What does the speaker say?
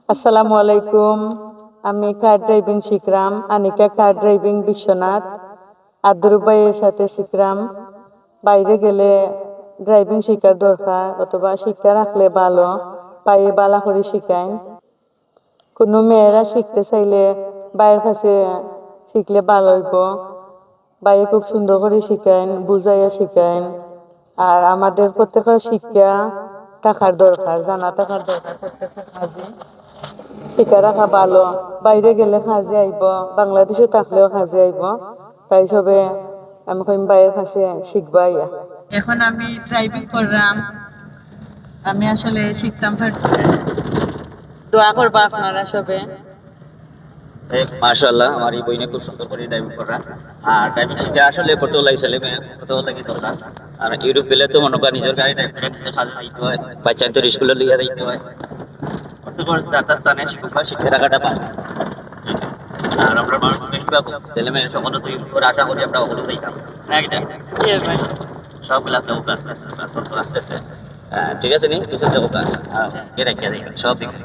আসসালামু আলাইকুম। আমি কার ড্রাইভিং শিখরাম, আনিকা কার ড্রাইভিং বিশ্বনাথ। আদরু ভাইয়ের সাথে শিখরাম। বাইরে গেলে ড্রাইভিং শিখার দরকার, অথবা শিক্ষা রাখলে ভালো, পায়ে বালা করে শিখায়। কোনো মেয়েরা শিখতে চাইলে ভাইয়ের কাছে শিখলে ভালো হইব। ভাইয়ে খুব সুন্দর করে শিখায়, বুঝাইয়া শিখায়। আর আমাদের প্রত্যেকের শিক্ষা থাকার দরকার, জানা থাকার দরকার প্রত্যেকের কাজে। শিখা রাখা ভালো, বাইরে গেলে কাজে আইব, বাংলাদেশে থাকলেও কাজে আইব। তাই সবে আমি কইম ভাইয়ের কাছে শিখবা ইয়া। এখন আমি ড্রাইভিং করলাম, আমি আসলে শিখতাম। দোয়া করবা আপনারা সবে। মাশাআল্লাহ, আমার এই বইনে খুব সুন্দর করে ড্রাইভিং করা। আর ড্রাইভিং শিখে আসলে কত লাগে ছেলে মেয়ে, কত লাগে দরকার। আর ইউরোপ গেলে তো মনে করেন নিজের গাড়ি ড্রাইভ করে নিজের কাজে দিতে হয়, বাচ্চা তো স্কুলে লিয়ে দিতে হয়। প্রত্যেক যাত্রা স্থানে শিক্ষক শিক্ষা রাখাটা পায়। আর আমরা মানুষ বেশিরভাগ ছেলে মেয়ে সকলে তো ইউরোপ করে আশা করি আমরা ওগুলো দিতাম না, এটা সব ক্লাস দেবো, ক্লাস ক্লাস আস্তে আস্তে। ঠিক আছে নি কিছু দেবো, কে রেখে সব দিকে।